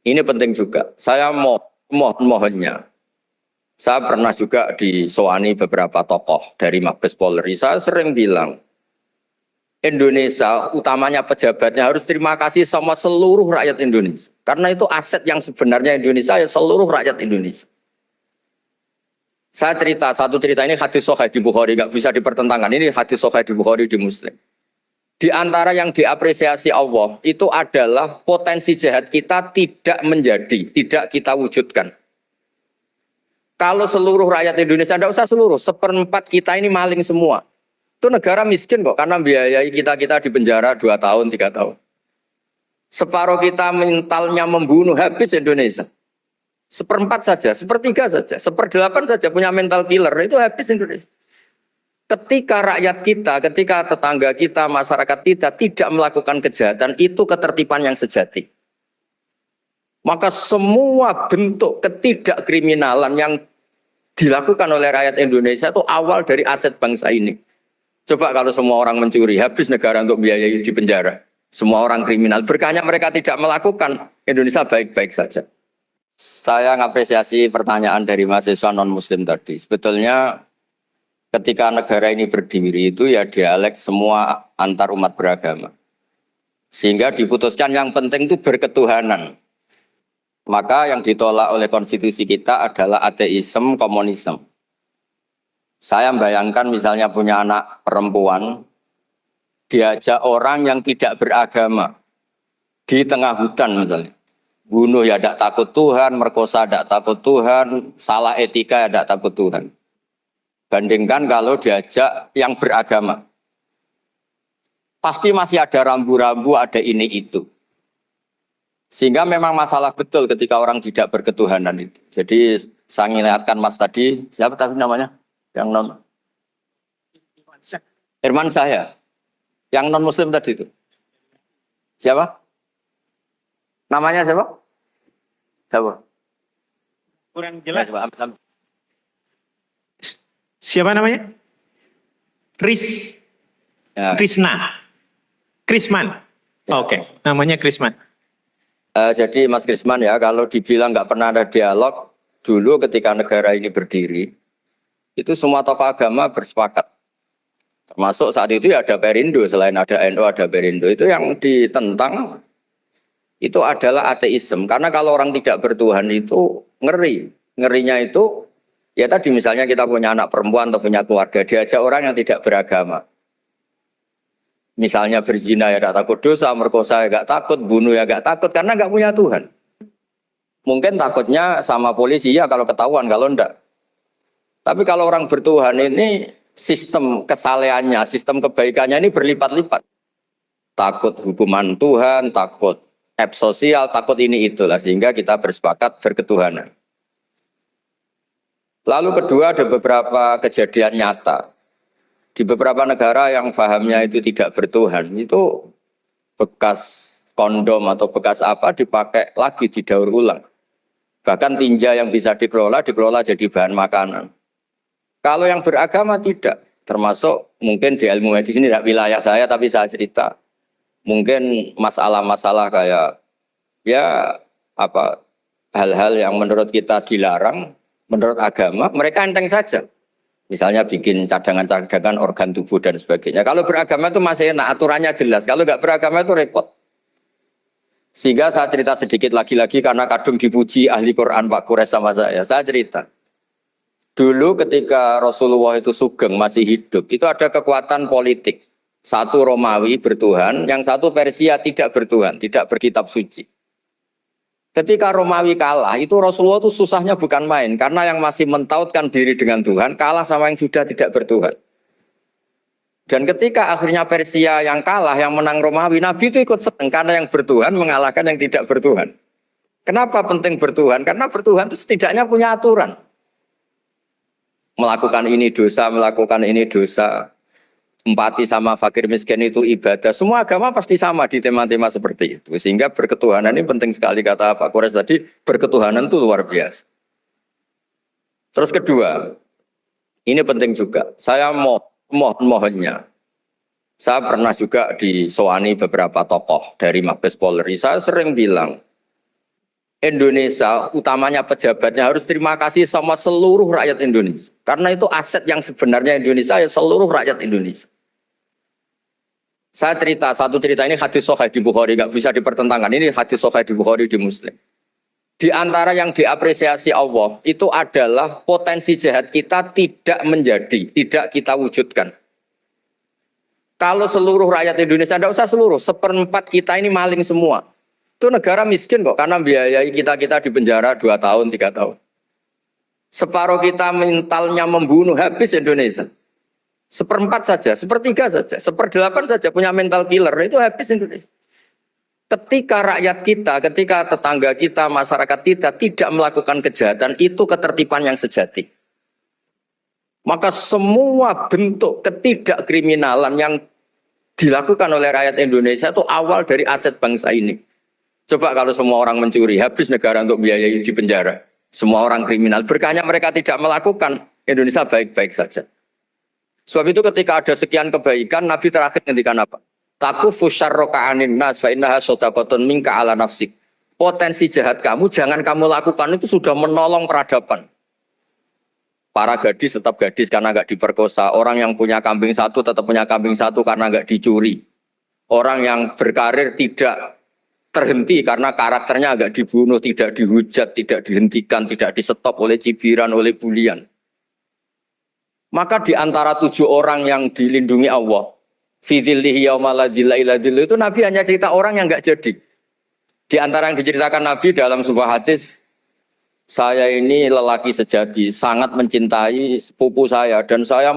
Ini penting juga. Saya mohonnya. Saya pernah juga disowani beberapa tokoh dari Mabes Polri. Saya sering bilang, Indonesia, utamanya pejabatnya harus terima kasih sama seluruh rakyat Indonesia. Karena itu aset yang sebenarnya Indonesia ya seluruh rakyat Indonesia. Saya cerita, satu cerita ini hadis sahih di Bukhari, nggak bisa dipertentangkan. Ini hadis sahih di Bukhari, di Muslim. Di antara yang diapresiasi Allah, itu adalah potensi jahat kita tidak menjadi, tidak kita wujudkan. Kalau seluruh rakyat Indonesia, tidak usah seluruh, 1/4 kita ini maling semua. Itu negara miskin kok, karena biayai kita di penjara 2 tahun, 3 tahun. Separuh kita mentalnya membunuh, habis Indonesia. 1/4 saja, 1/3 saja, 1/8 saja punya mental killer, itu habis Indonesia. Ketika rakyat kita, ketika tetangga kita, masyarakat kita tidak melakukan kejahatan, itu ketertiban yang sejati. Maka semua bentuk ketidakkriminalan yang dilakukan oleh rakyat Indonesia itu awal dari aset bangsa ini. Coba kalau semua orang mencuri, habis negara untuk biayai di penjara. Semua orang kriminal, berkahnya mereka tidak melakukan, Indonesia baik-baik saja. Saya mengapresiasi pertanyaan dari mahasiswa non-muslim tadi. Sebetulnya ketika negara ini berdiri itu ya dialek semua antar umat beragama. Sehingga diputuskan yang penting itu berketuhanan. Maka yang ditolak oleh konstitusi kita adalah ateisme, komunisme. Saya membayangkan misalnya punya anak perempuan, diajak orang yang tidak beragama di tengah hutan misalnya. Bunuh ya tidak takut Tuhan, merkosa tidak takut Tuhan, salah etika ya tidak takut Tuhan. Bandingkan kalau diajak yang beragama. Pasti masih ada rambu-rambu, ada ini itu. Sehingga memang masalah betul ketika orang tidak berketuhanan itu. Jadi saya ingatkan Mas tadi, siapa tadi namanya? Yang non Irman saya, yang non muslim tadi itu siapa? Namanya siapa? Siapa? Kurang jelas. Ya, Siapa namanya? ya. Krisman. Ya. Oke, namanya Krisman. Jadi Mas Krisman ya, kalau dibilang nggak pernah ada dialog dulu ketika negara ini berdiri, itu semua tokoh agama bersepakat. Termasuk saat itu ya ada Perindo, selain ada NU ada Perindo. Itu yang ditentang itu adalah ateisme. Karena kalau orang tidak bertuhan itu ngeri. Ngerinya itu ya tadi misalnya kita punya anak perempuan atau punya keluarga, diajak orang yang tidak beragama. Misalnya berzina ya tidak takut dosa, merkosa ya tidak takut, bunuh ya tidak takut karena nggak punya Tuhan. Mungkin takutnya sama polisi ya kalau ketahuan, kalau enggak. Tapi kalau orang bertuhan ini sistem kesalehannya, sistem kebaikannya ini berlipat-lipat. Takut hukuman Tuhan, takut sosial, takut ini itulah sehingga kita bersepakat berketuhanan. Lalu kedua ada beberapa kejadian nyata. Di beberapa negara yang pahamnya itu tidak bertuhan, itu bekas kondom atau bekas apa dipakai lagi didaur ulang. Bahkan tinja yang bisa dikelola jadi bahan makanan. Kalau yang beragama tidak, termasuk mungkin di ilmu medis ini tidak wilayah saya, tapi saya cerita. Mungkin masalah-masalah kayak ya apa hal-hal yang menurut kita dilarang, menurut agama, mereka enteng saja. Misalnya bikin cadangan-cadangan organ tubuh dan sebagainya. Kalau beragama itu masih enak, aturannya jelas. Kalau nggak beragama itu repot. Sehingga saya cerita sedikit lagi-lagi karena kadung dipuji ahli Quran Pak Kures sama saya. Saya cerita. Dulu ketika Rasulullah itu sugeng masih hidup, itu ada kekuatan politik. Satu Romawi bertuhan, yang satu Persia tidak bertuhan, tidak berkitab suci. Ketika Romawi kalah, itu Rasulullah itu susahnya bukan main, karena yang masih mentautkan diri dengan Tuhan, kalah sama yang sudah tidak bertuhan. Dan ketika akhirnya Persia yang kalah, yang menang Romawi, Nabi itu ikut senang, karena yang bertuhan mengalahkan yang tidak bertuhan. Kenapa penting bertuhan? Karena bertuhan itu setidaknya punya aturan. Melakukan ini dosa, melakukan ini dosa. Empati sama fakir miskin itu ibadah. Semua agama pasti sama di tema-tema seperti itu. Sehingga berketuhanan ini penting sekali kata Pak Kores tadi. Berketuhanan itu luar biasa. Terus kedua, ini penting juga. Saya mohonnya. Saya pernah juga disowani beberapa tokoh dari Mabes Polri. Saya sering bilang, Indonesia, utamanya pejabatnya harus terima kasih sama seluruh rakyat Indonesia. Karena itu aset yang sebenarnya Indonesia ya seluruh rakyat Indonesia. Saya cerita, satu cerita ini hadis sahih di Bukhari, nggak bisa dipertentangkan. Ini hadis sahih di Bukhari di Muslim. Di antara yang diapresiasi Allah itu adalah potensi jahat kita tidak menjadi, tidak kita wujudkan. Kalau seluruh rakyat Indonesia, tidak usah seluruh, seperempat kita ini maling semua. Itu negara miskin kok, karena biayai kita di penjara 2 tahun, 3 tahun. Separuh kita mentalnya membunuh, habis Indonesia. Seperempat saja, sepertiga saja, 1/8 saja punya mental killer, itu habis Indonesia. Ketika rakyat kita, ketika tetangga kita, masyarakat kita tidak melakukan kejahatan, itu ketertiban yang sejati. Maka semua bentuk ketidakkriminalan yang dilakukan oleh rakyat Indonesia itu awal dari aset bangsa ini. Coba kalau semua orang mencuri, habis negara untuk biayai di penjara. Semua orang kriminal, berkahnya mereka tidak melakukan, Indonesia baik-baik saja. Sebab itu ketika ada sekian kebaikan, Nabi terakhir ngendikan apa? Takufu syarroka anin nas fa innaha shadaqatun minka ala nafsik. Potensi jahat kamu jangan kamu lakukan, itu sudah menolong peradaban. Para gadis tetap gadis karena nggak diperkosa. Orang yang punya kambing satu tetap punya kambing satu karena nggak dicuri. Orang yang berkarir tidak terhenti karena karakternya agak dibunuh, tidak dihujat, tidak dihentikan, tidak disetop oleh cibiran, oleh bulian. Maka di antara 7 orang yang dilindungi Allah, fidzillihi yauma la dzilla illa dzilluh, itu Nabi hanya cerita orang yang nggak jadi. Di antara yang diceritakan Nabi dalam sebuah hadis, saya ini lelaki sejati, sangat mencintai sepupu saya, dan saya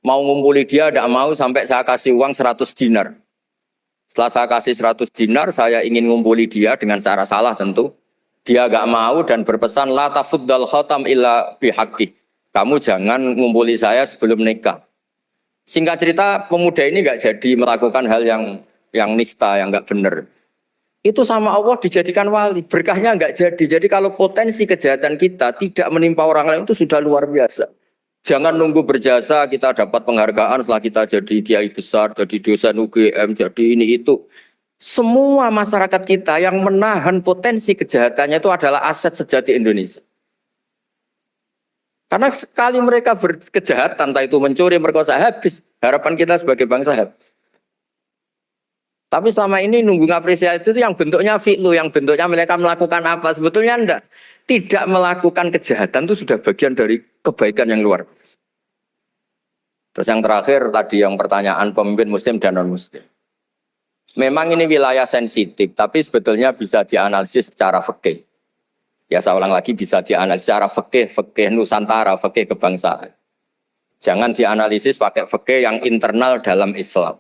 mau ngumpuli dia, tidak mau sampai saya kasih uang 100 dinar. Setelah saya kasih 100 dinar, saya ingin ngumpuli dia dengan cara salah tentu. Dia gak mau dan berpesan, la tafuddal khatam illa bihaqqi. Kamu jangan ngumpuli saya sebelum nikah. Singkat cerita, pemuda ini gak jadi melakukan hal yang nista, yang gak benar. Itu sama Allah dijadikan wali. Berkahnya gak jadi. Jadi kalau potensi kejahatan kita tidak menimpa orang lain itu sudah luar biasa. Jangan nunggu berjasa kita dapat penghargaan setelah kita jadi kiai besar, jadi dosen UGM, jadi ini itu. Semua masyarakat kita yang menahan potensi kejahatannya itu adalah aset sejati Indonesia. Karena sekali mereka berkejahatan, entah itu mencuri, merkosa, habis. Harapan kita sebagai bangsa habis. Tapi selama ini nunggu ngapresiasi itu yang bentuknya fi'lu, yang bentuknya mereka melakukan apa. Sebetulnya enggak. Tidak melakukan kejahatan itu sudah bagian dari kebaikan yang luar biasa. Terus yang terakhir tadi yang pertanyaan pemimpin muslim dan non muslim. Memang ini wilayah sensitif, tapi sebetulnya bisa dianalisis secara fikih. Ya saya ulang lagi, bisa dianalisis secara fikih Nusantara, fikih kebangsaan. Jangan dianalisis pakai fikih yang internal dalam Islam.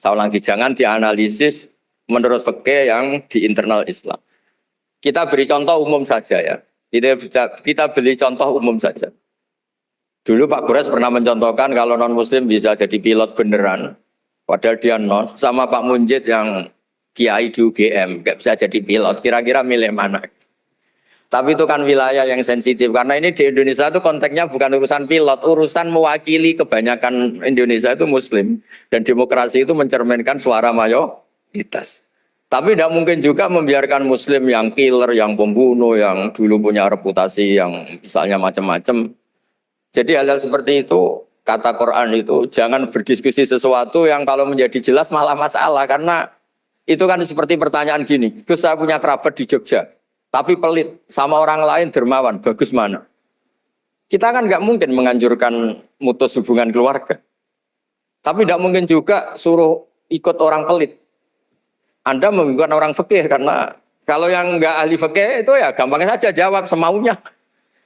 Saya ulang lagi, jangan dianalisis menurut fikih yang di internal Islam. Kita beri contoh umum saja ya. Kita beri contoh umum saja. Dulu Pak Gores pernah mencontohkan kalau non-muslim bisa jadi pilot beneran. Padahal dia non. Sama Pak Munjid yang kiai di UGM. Gak bisa jadi pilot. Kira-kira milih mana? Tapi itu kan wilayah yang sensitif. Karena ini di Indonesia itu konteksnya bukan urusan pilot. Urusan mewakili kebanyakan Indonesia itu muslim. Dan demokrasi itu mencerminkan suara mayoritas. Tapi tidak mungkin juga membiarkan muslim yang killer, yang pembunuh, yang dulu punya reputasi, yang misalnya macam-macam. Jadi hal-hal seperti itu, kata Quran itu, jangan berdiskusi sesuatu yang kalau menjadi jelas malah masalah. Karena itu kan seperti pertanyaan gini, Gus saya punya kerabat di Jogja, tapi pelit, sama orang lain dermawan, bagus mana? Kita kan nggak mungkin menganjurkan mutus hubungan keluarga. Tapi tidak mungkin juga suruh ikut orang pelit. Anda membingungkan orang fikih karena kalau yang nggak ahli fikih itu ya gampang saja jawab semaunya.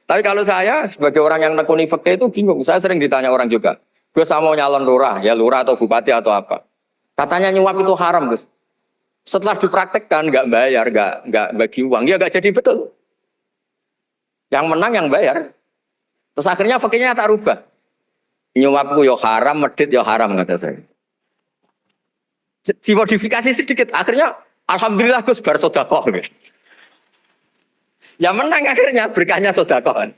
Tapi kalau saya sebagai orang yang nekuni fikih itu bingung. Saya sering ditanya orang juga, Gus saya mau nyalon lurah, ya lurah atau bupati atau apa. Katanya nyuap itu haram Gus. Setelah dipraktekkan nggak bayar, nggak bagi uang, ya nggak jadi betul. Yang menang yang bayar. Terus akhirnya fikihnya tak rubah. Nyuapku yo haram, medit yo haram kata saya. Dimodifikasi sedikit, akhirnya alhamdulillah Gus bar sedekah. Ya menang akhirnya berkahnya sedekah.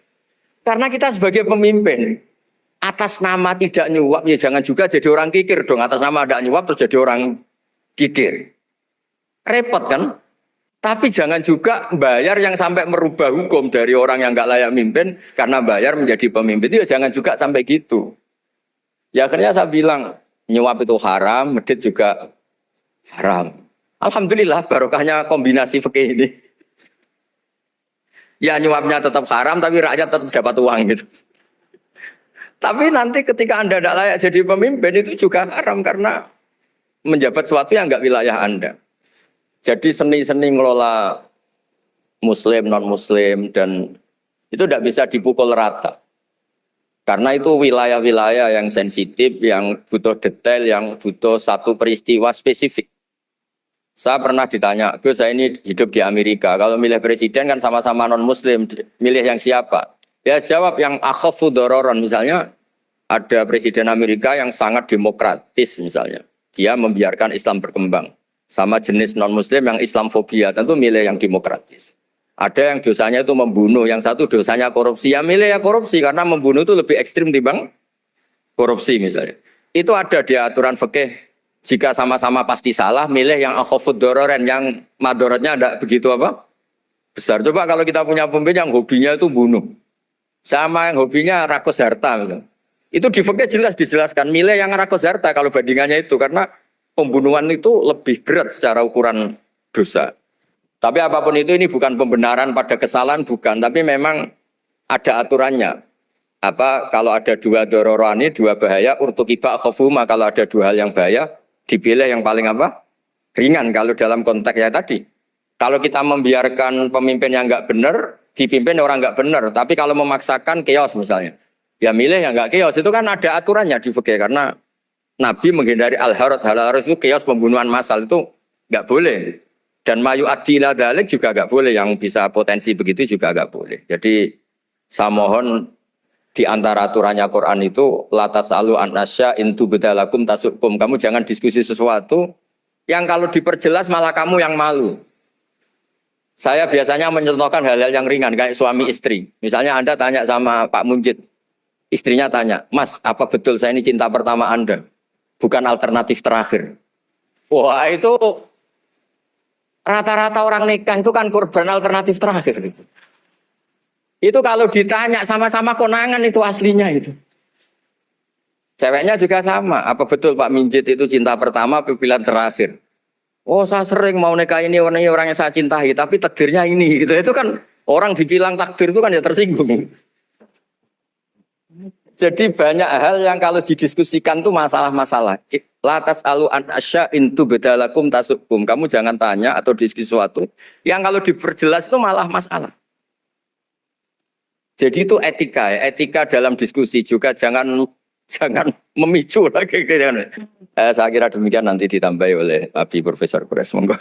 Karena kita sebagai pemimpin atas nama tidak nyuap ya jangan juga jadi orang kikir dong. Atas nama tidak nyuap terus jadi orang kikir. Repot kan? Tapi jangan juga bayar yang sampai merubah hukum dari orang yang nggak layak mimpin karena bayar menjadi pemimpin. Itu ya jangan juga sampai gitu. Ya akhirnya saya bilang nyuap itu haram, medit juga haram. Alhamdulillah barokahnya kombinasi fikih ini. Ya nyuapnya tetap haram tapi rakyat tetap dapat uang gitu. Tapi nanti ketika Anda tidak layak jadi pemimpin itu juga haram karena menjabat sesuatu yang nggak wilayah Anda. Jadi seni-seni ngelola muslim, non-muslim dan itu tidak bisa dipukul rata. Karena itu wilayah-wilayah yang sensitif, yang butuh detail, yang butuh satu peristiwa spesifik. Saya pernah ditanya, Gus saya ini hidup di Amerika, kalau milih presiden kan sama-sama non-muslim, milih yang siapa? Ya jawab yang akhafu dororon, misalnya ada presiden Amerika yang sangat demokratis misalnya. Dia membiarkan Islam berkembang. Sama jenis non-muslim yang Islamfobia, tentu milih yang demokratis. Ada yang dosanya itu membunuh, yang satu dosanya korupsi. Ya milih ya korupsi, karena membunuh itu lebih ekstrim dibanding korupsi misalnya. Itu ada di aturan fikih. Jika sama-sama pasti salah, milih yang akhafud dororen, yang madorotnya ada begitu apa? Besar. Coba kalau kita punya pemimpin yang hobinya itu bunuh. Sama yang hobinya rakus harta misalnya. Itu di fikih jelas dijelaskan, milih yang rakus harta kalau bandingannya itu, karena pembunuhan itu lebih berat secara ukuran dosa. Tapi apapun itu ini bukan pembenaran pada kesalahan, bukan. Tapi memang ada aturannya. Apa kalau ada dua dororani, dua bahaya, urtukiba khafuma, kalau ada dua hal yang bahaya, dipilih yang paling apa? Ringan kalau dalam konteks ya tadi. Kalau kita membiarkan pemimpin yang nggak benar, dipimpin orang nggak benar. Tapi kalau memaksakan chaos misalnya, ya milih yang nggak chaos. Itu kan ada aturannya di fikih karena Nabi menghindari al-harad. Al-harad itu chaos pembunuhan massal itu nggak boleh. Dan mayu adila dalik juga nggak boleh. Yang bisa potensi begitu juga nggak boleh. Jadi saya mohon di antara aturannya Quran itu latas alu anasya intu bedalakum tasukum. Kamu jangan diskusi sesuatu yang kalau diperjelas malah kamu yang malu. Saya biasanya mencontohkan hal-hal yang ringan kayak suami istri. Misalnya Anda tanya sama Pak Munjid, istrinya tanya, Mas apa betul saya ini cinta pertama Anda? Bukan alternatif terakhir. Wah itu rata-rata orang nikah itu kan korban alternatif terakhir. Itu kalau ditanya sama-sama konangan itu aslinya itu. Ceweknya juga sama. Apa betul Pak Minjit itu cinta pertama pilihan terakhir? Oh saya sering mau nikah ini orang yang saya cintai. Tapi takdirnya ini. Gitu. Itu kan orang dibilang takdir itu kan ya tersinggung. Jadi banyak hal yang kalau didiskusikan itu masalah-masalah. Latas alu an asya intu bedalakum tasukum. Kamu jangan tanya atau diskusi sesuatu yang kalau diperjelas itu malah masalah. Jadi itu etika, ya. Etika dalam diskusi juga jangan memicu lagi. Saya kira demikian nanti ditambahi oleh Abi Profesor Kures. Monggo.